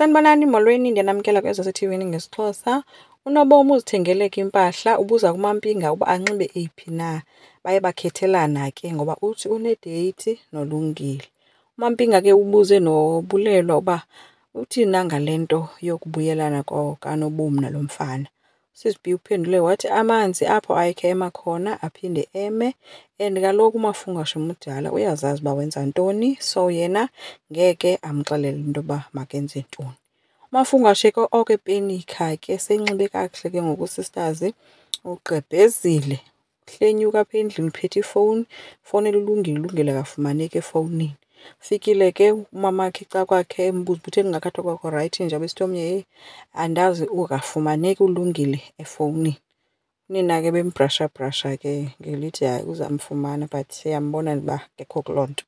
Sanibonani molweni, ndiyanamkela kwezaseTV-ni ngesiXhosa. UNobomi uzithengeleke impahla ubuza kuMampinga uba anxibe eyiphi na. Baye bakhethelana ke ngoba uthi unedeyithi noLungile. UMampinga ke ubuze noBulelwa uba uthina ngale nto yokubuyelana kaNobomi nalo mfana. Usisi B uphendule wathi amanzi apho ayekhe ema khona aphinde eme, and kaloku uMafungwashe mdala uyazazi uba wenza ntoni, so yena ngeke amxelele into yoba makenze ntoni. UMafungwashe ke okepenikha ke senxibe kakuhle ke ngoku sisters, ugqebhezile, uhlenyuka apha endlini uphethe ifowuni, fowunela uLungile, uLungile akafumaneki efowunini. Fikile ke umamakhe xa kwakhe embuza utheni ngakhathwa kwakho rayithi nje abesitomnye, andazi akafumaneki uLungile efowunini. Nina ke bembrasha ke ngelithi hayi uzamfumana but siyambona uba akekho kuloo nto.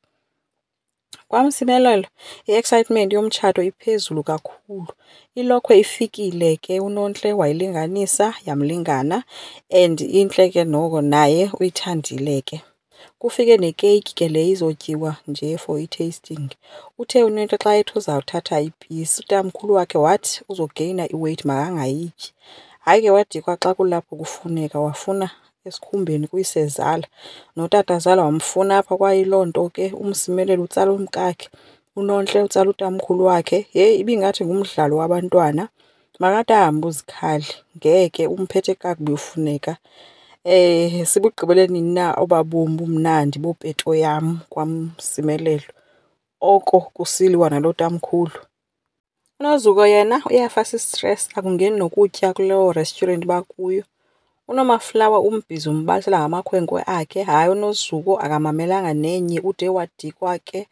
KwaMsimelelo i-excitement yomtshato iphezulu kakhulu. Ilokhwe ifikile ke, uNontle wayilinganisa yamlingana, and intle ke noko naye uyithandile ke. Kufike nekeyiki ke le izotyiwa nje for i-tasting. Uthe uNontle xa ethi uzawuthatha ipisi, utamkhulu wakhe wathi uzogeyina iweight makangayityi. Hayi ke wadikwa xa kulapho kufuneka, wafuna esikhumbeni kuyisezala, notatazala wamfuna apha. Kwayiloo nto ke uMsimelelo utsala umkakhe, uNontle utsala utamkhulu wakhe. Yeyi, ibingathi ngumdlalo wabantwana. Makathi ahambe uzikhali, ngeke umphethe kakubi ufuneka. Sibugqibele nini na obabomi bumnandi bopeto yam kwaMsimelelo. Oko kusiliwa nalo tamkhulu. uNozuko yena uyafasa i-stress, akungeni nokutya kuloo restaurant bakuyo. uNomaflawa umbhizi umbalisela ngamakhwenkwe akhe. Hayi, uNozuko akamamelanga nenye, ude wadikwa ke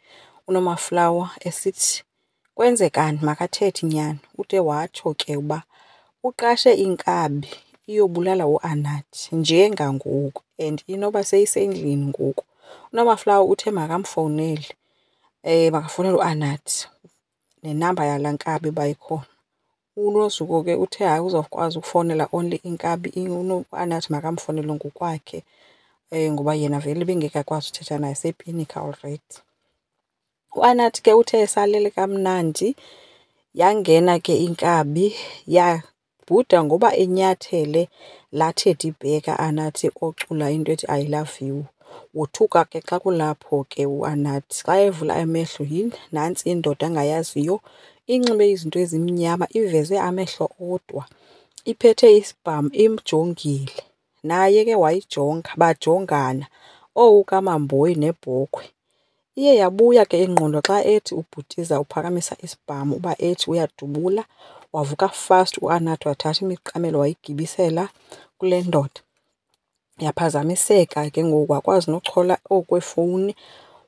uNomaflawa esithi kwenzekani, makathethe nyani. Ude watsho ke uba uqashe inkabi iyobulala uAnathi nje ngangoku, and inoba seyisendlini ngoku. uNomaflawa uthe makamfowunele, makafowunele uAnathi nenamba yalaa nkabi uba ikhona. uNozuko ke uthe hayi uzokwazi ukufowunela only inkabi, uAnathi makamfowunele ngokwakhe, ngoba yena vele bengekakwazi uthetha naye, sepenikha already. uAnathi ke uthe esalele kamnandi, yangena ke inkabi yabhuda ngoba enyathele laTeddy Bear kaAnathi ocula into ethi I love you. Wothuka ke xa kulapho ke uAnathi. Xa evula amehlo, yini nantsi indoda angayaziyo, inxibe izinto ezimnyama, iveze amehlo odwa, iphethe isibhamu imjongile. Naye ke wayijonga, bajongana, owu kaMamboyi nebhokhwe. Iye yabuya ke ingqondo xa ethi ubhutiza uphakamisa isibhamu uba ethi uyadubula. Wavuka fast uAnathi wathatha imiqamelo wayigibisela kule ndoda. Yaphazamiseka ke ngoku, wakwazi nochola okwefowuni,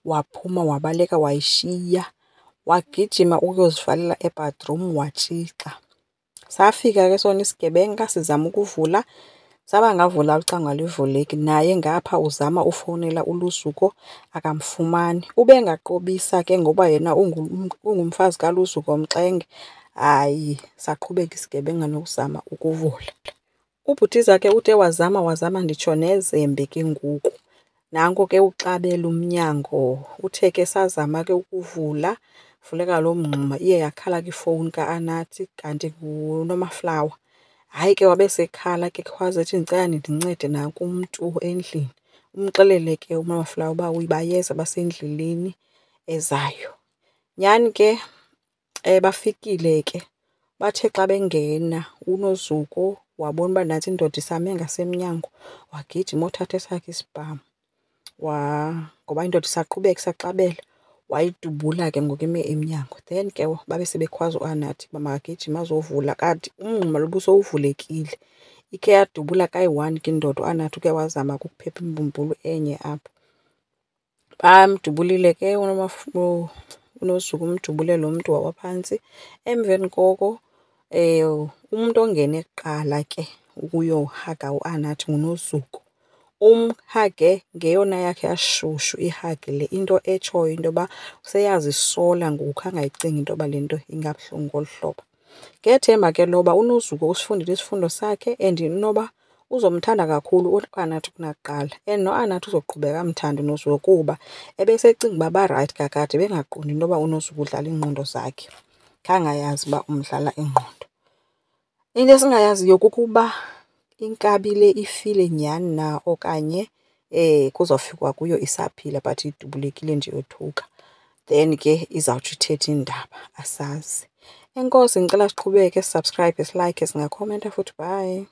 waphuma wabaleka wayishiya, wagijima ukuyozivalela ebhadroom watshixa. Safika ke sona isigebenga sizama ukuvula, saba ngavula ucango alivuleki. Naye ngapha uzama ufowunela uLuzuko akamfumani. Ube ngaqobisa ke ngoba yena ungumfazi kaLuzuko Mxenge. Hayi, saqhubeka isigebenga nokuzama ukuvula. Ubhutiza ke ude wazama nditsho nezembe ke ngoku. Nanko ke uxabela umnyango. Uthe ke sazama ke ukuvula, vuleka loo mngxuma, iye yakhala ke ifowuni kaAnathi, kanti nguNomaflawa. Hayi ke wabe sekhala ke khwaze ethi ndicela nindincede nanku umntu endlini. Umxelele ke uNomaflawa uba bayeza basendleleni ezayo. Nyhani ke bafikile ke, bathe xa bengena uNozuko wabona uba nantsi indoda isame ngasemnyango, wagijima othatha esakhe isibhamu. Ngoba indoda isaqhubeka isaxabela, wayidubula ke ngoku ime emnyango. Then ke babe sebekhwaza uAnathi uba makagijime azovula, kanti umngxuma lo ubusowuvulekile. Ikhe yadubula kayi-1 ke indoda. uAnathi ke wazama ukuphepha imbumbulu enye apho. Bamdubulile ke uNozuko umdubule lo mntu wawaphantsi. Emveni koko umntu ongene kuqala ke ukuyohaga uAnathi nguNozuko. Umhage ngeyona yakhe yashushu ihagi le, into etshoyo into yoba seyazisola ngoku, angayicingi into yoba le nto ingabuhlungu ngolu hlobo. Ngethemba ke loba uNozuko usifundile isifundo sakhe, and noba uzomthanda kakhulu uAnathi kunakuqala, and noAnathi uzoqhubeka amthande uNozuko kuba ebesecinga uba barayithi kakade bengaqondi into yoba uNozuko udlala iingqondo zakhe. khangayazi uba umdlala ingqondo. Into esingayaziyo kukuba inkabi le ifile nyhani na okanye kuzofikwa kuyo isaphila but idubulekile nje yothuka. Then ke izawutsho ithethe iindaba, asazi. Enkosi, ngicela siqhubeke, sisubscribe, silike, singakhomenta futhi. Bye.